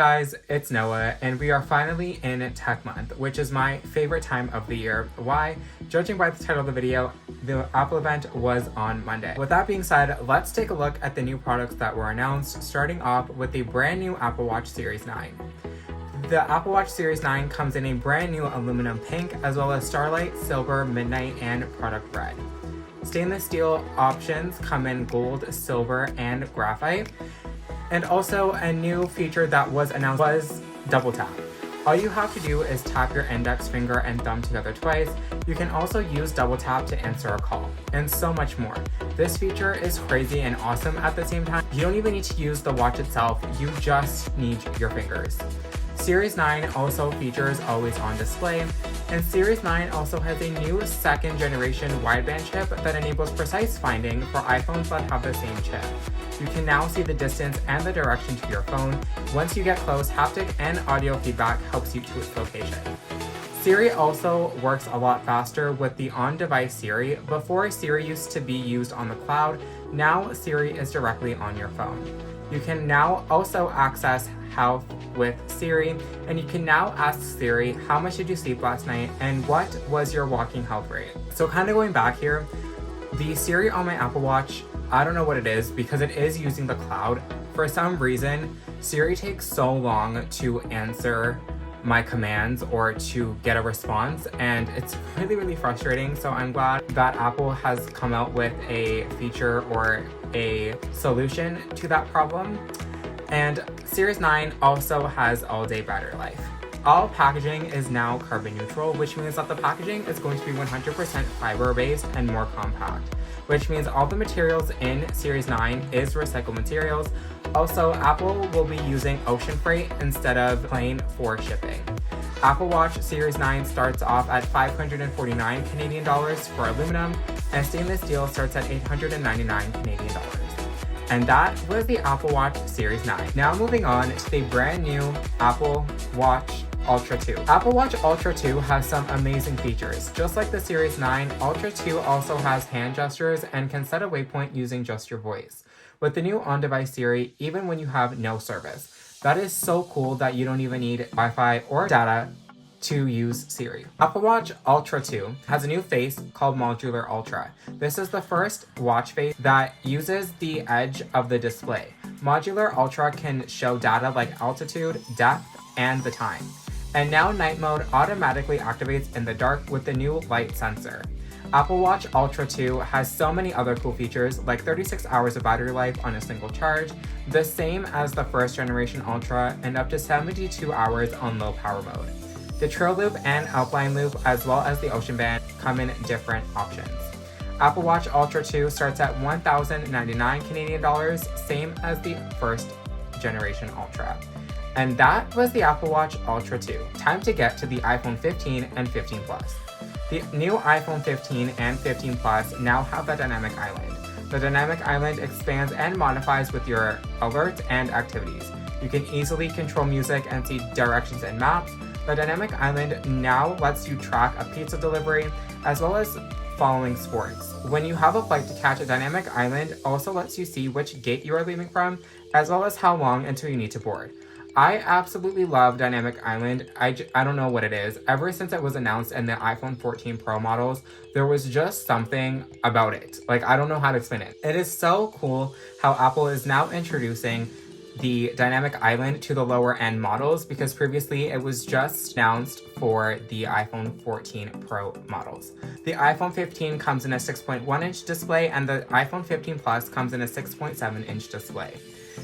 guys, it's Noah, and we are finally in Tech Month, which is my favorite time of the year. Why? Judging by the title of the video, the Apple event was on Monday. With that being said, let's take a look at the new products that were announced, starting off with the brand new Apple Watch Series 9. The Apple Watch Series 9 comes in a brand new aluminum pink, as well as starlight, silver, midnight, and product red. Stainless steel options come in gold, silver, and graphite. And also a new feature that was announced was double tap. All you have to do is tap your index finger and thumb together twice. You can also use double tap to answer a call, and so much more. This feature is crazy and awesome at the same time. You don't even need to use the watch itself, you just need your fingers. Series 9 also features always on display, and Series 9 also has a new second generation wideband chip that enables precise finding for iPhones that have the same chip. You can now see the distance and the direction to your phone. Once you get close, haptic and audio feedback helps you to its location. Siri also works a lot faster with the on-device Siri. Before, Siri used to be used on the cloud. Now Siri is directly on your phone. You can now also access health with Siri, and you can now ask Siri, how much did you sleep last night and what was your walking health rate? So kind of going back here, the Siri on my Apple Watch, I don't know what it is because it is using the cloud. For some reason, Siri takes so long to answer my commands or to get a response, and it's really frustrating. So I'm glad that Apple has come out with a feature or a solution to that problem. And Series 9 also has all-day battery life. All packaging is now carbon neutral, which means that the packaging is going to be 100% fiber-based and more compact, which means all the materials in Series 9 is recycled materials. Also, Apple will be using ocean freight instead of plane for shipping. Apple Watch Series 9 starts off at $549 Canadian dollars for aluminum, and stainless steel starts at $899 Canadian dollars. And that was the Apple Watch Series 9. Now moving on to the brand new Apple Watch Ultra 2. Apple Watch Ultra 2 has some amazing features. Just like the Series 9, Ultra 2 also has hand gestures and can set a waypoint using just your voice. With the new on-device Siri, even when you have no service. That is so cool that you don't even need Wi-Fi or data to use Siri. Apple Watch Ultra 2 has a new face called Modular Ultra. This is the first watch face that uses the edge of the display. Modular Ultra can show data like altitude, depth, and the time. And now night mode automatically activates in the dark with the new light sensor. Apple Watch Ultra 2 has so many other cool features like 36 hours of battery life on a single charge, the same as the first generation Ultra, and up to 72 hours on low power mode. The Trail Loop and Alpine Loop, as well as the Ocean Band, come in different options. Apple Watch Ultra 2 starts at $1,099 Canadian dollars, same as the first generation Ultra. And that was the Apple Watch Ultra 2. Time to get to the iPhone 15 and 15 Plus. The new iPhone 15 and 15 Plus now have the Dynamic Island. The Dynamic Island expands and modifies with your alerts and activities. You can easily control music and see directions and maps. The Dynamic Island now lets you track a pizza delivery, as well as following sports. When you have a flight to catch, a Dynamic Island also lets you see which gate you are leaving from, as well as how long until you need to board. I absolutely love Dynamic Island. I don't know what it is. Ever since it was announced in the iPhone 14 Pro models, there was just something about it. Like, I don't know how to explain it. It is so cool how Apple is now introducing the Dynamic Island to the lower end models, because previously it was just announced for the iPhone 14 Pro models. The iPhone 15 comes in a 6.1 inch display, and the iPhone 15 Plus comes in a 6.7 inch display.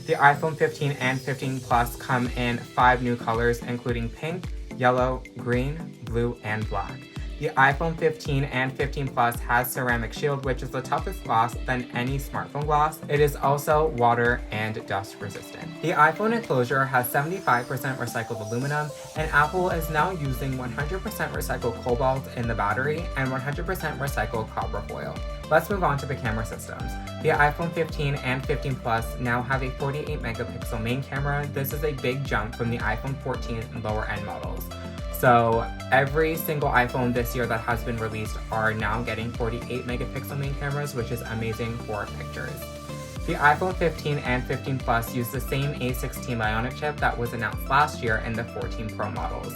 The iPhone 15 and 15 Plus come in 5 new colors, including pink, yellow, green, blue, and black. The iPhone 15 and 15 Plus has ceramic shield, which is the toughest glass than any smartphone glass. It is also water and dust resistant. The iPhone enclosure has 75% recycled aluminum, and Apple is now using 100% recycled cobalt in the battery and 100% recycled copper foil. Let's move on to the camera systems. The iPhone 15 and 15 Plus now have a 48 megapixel main camera. This is a big jump from the iPhone 14 and lower end models. So every single iPhone this year that has been released are now getting 48 megapixel main cameras, which is amazing for pictures. The iPhone 15 and 15 Plus use the same A16 Bionic chip that was announced last year in the 14 Pro models.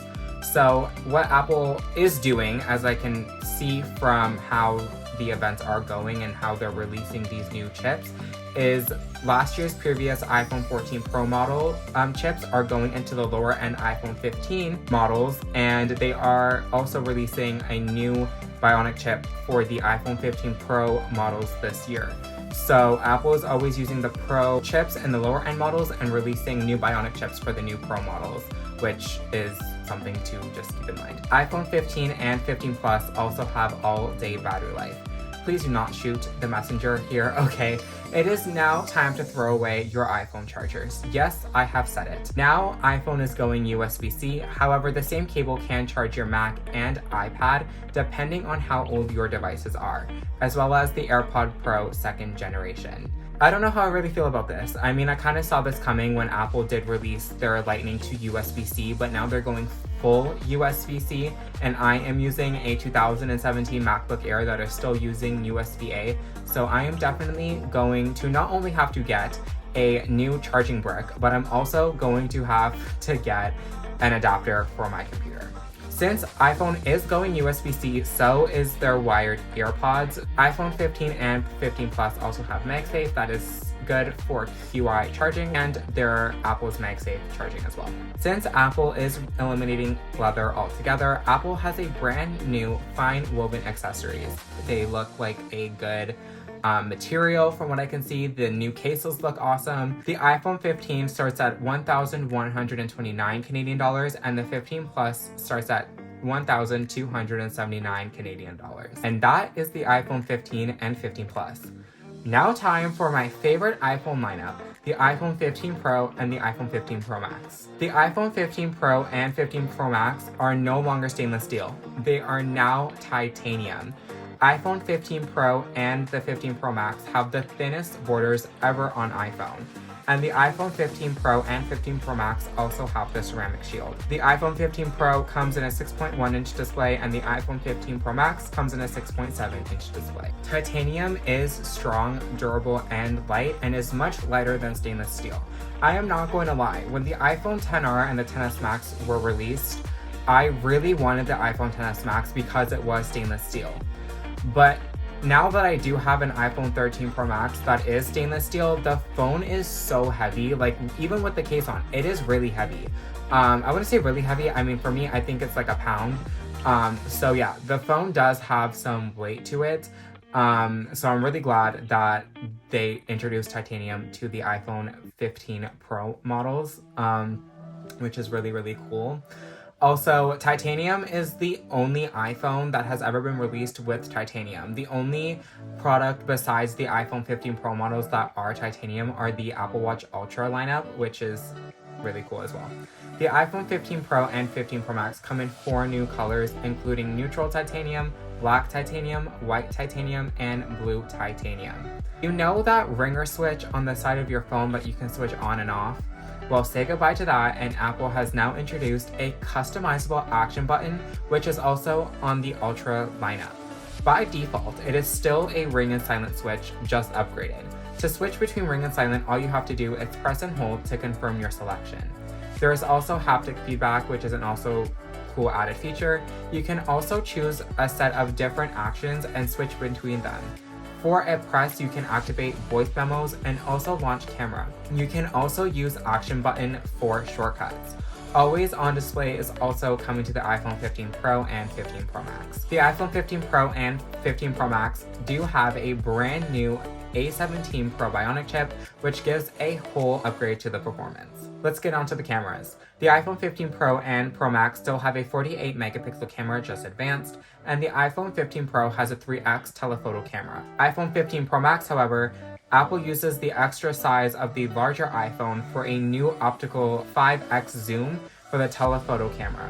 So what Apple is doing, as I can see from how the events are going and how they're releasing these new chips, is last year's previous iPhone 14 Pro model chips are going into the lower end iPhone 15 models, and they are also releasing a new Bionic chip for the iPhone 15 Pro models this year. So Apple is always using the Pro chips in the lower end models and releasing new Bionic chips for the new Pro models, which is something to just keep in mind. iPhone 15 and 15 Plus also have all-day battery life. Please do not shoot the messenger here, okay? It is now time to throw away your iPhone chargers. Yes, I have said it. Now, iPhone is going USB-C, however, the same cable can charge your Mac and iPad depending on how old your devices are, as well as the AirPod Pro 2nd generation. I don't know how I really feel about this. I mean, I kind of saw this coming when Apple did release their Lightning to USB-C, but now they're going full USB-C, and I am using a 2017 MacBook Air that is still using USB-A, so I am definitely going to not only have to get a new charging brick, but I'm also going to have to get an adapter for my computer. Since iPhone is going USB-C, so is their wired earpods. iPhone 15 and 15 Plus also have MagSafe that is good for QI charging, and their Apple's MagSafe charging as well. Since Apple is eliminating leather altogether, Apple has a brand new fine woven accessories. They look like a good material from what I can see. The new cases look awesome. The iPhone 15 starts at 1,129 Canadian dollars, and the 15 Plus starts at 1,279 Canadian dollars. And that is the iPhone 15 and 15 Plus. Now time for my favorite iPhone lineup, the iPhone 15 Pro and the iPhone 15 Pro Max. The iPhone 15 Pro and 15 Pro Max are no longer stainless steel. They are now titanium. iPhone 15 Pro and the 15 Pro Max have the thinnest borders ever on iPhone. And the iPhone 15 Pro and 15 Pro Max also have the ceramic shield. The iPhone 15 Pro comes in a 6.1-inch display, and the iPhone 15 Pro Max comes in a 6.7-inch display. Titanium is strong, durable, and light, and is much lighter than stainless steel. I am not going to lie, when the iPhone XR and the XS Max were released, I really wanted the iPhone XS Max because it was stainless steel. But now that I do have an iPhone 13 Pro Max that is stainless steel, the phone is so heavy. Like, even with the case on, it is really heavy. I wouldn't say really heavy. I mean, for me, I think it's like a pound. So yeah, the phone does have some weight to it. So I'm really glad that they introduced titanium to the iPhone 15 Pro models, which is really, really cool. Also, titanium is the only iPhone that has ever been released with titanium. The only product besides the iPhone 15 Pro models that are titanium are the Apple Watch Ultra lineup, which is really cool as well. The iPhone 15 Pro and 15 Pro Max come in 4 new colors, including neutral titanium, black titanium, white titanium, and blue titanium. You know that ringer switch on the side of your phone that you can switch on and off? Well, say goodbye to that, and Apple has now introduced a customizable action button, which is also on the Ultra lineup. By default, it is still a ring and silent switch, just upgraded. To switch between ring and silent, all you have to do is press and hold to confirm your selection. There is also haptic feedback, which is an also cool added feature. You can also choose a set of different actions and switch between them. For a press, you can activate voice memos and also launch camera. You can also use action button for shortcuts. Always on display is also coming to the iPhone 15 Pro and 15 Pro Max. The iPhone 15 Pro and 15 Pro Max do have a brand new A17 Pro Bionic chip, which gives a whole upgrade to the performance. Let's get onto the cameras. The iPhone 15 Pro and Pro Max still have a 48 megapixel camera, just advanced, and the iPhone 15 Pro has a 3x telephoto camera. iPhone 15 Pro Max, however, Apple uses the extra size of the larger iPhone for a new optical 5x zoom for the telephoto camera.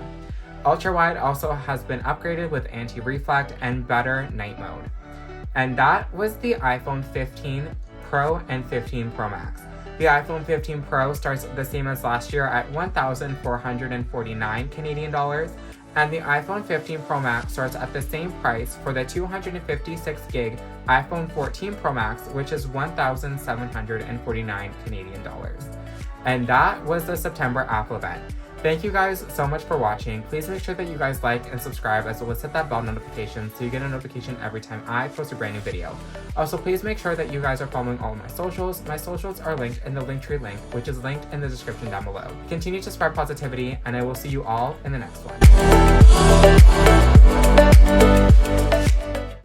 Ultra-wide also has been upgraded with anti-reflect and better night mode. And that was the iPhone 15 Pro and 15 Pro Max. The iPhone 15 Pro starts the same as last year at 1,449 Canadian dollars, And the iPhone 15 Pro Max starts at the same price for the 256 gig iPhone 14 Pro Max, which is 1,749 Canadian dollars. And that was the September Apple event. Thank you guys so much for watching. Please make sure that you guys like and subscribe, as well as hit that bell notification so you get a notification every time I post a brand new video. Also, please make sure that you guys are following all of my socials. My socials are linked in the Linktree link, which is linked in the description down below. Continue to spread positivity, and I will see you all in the next one.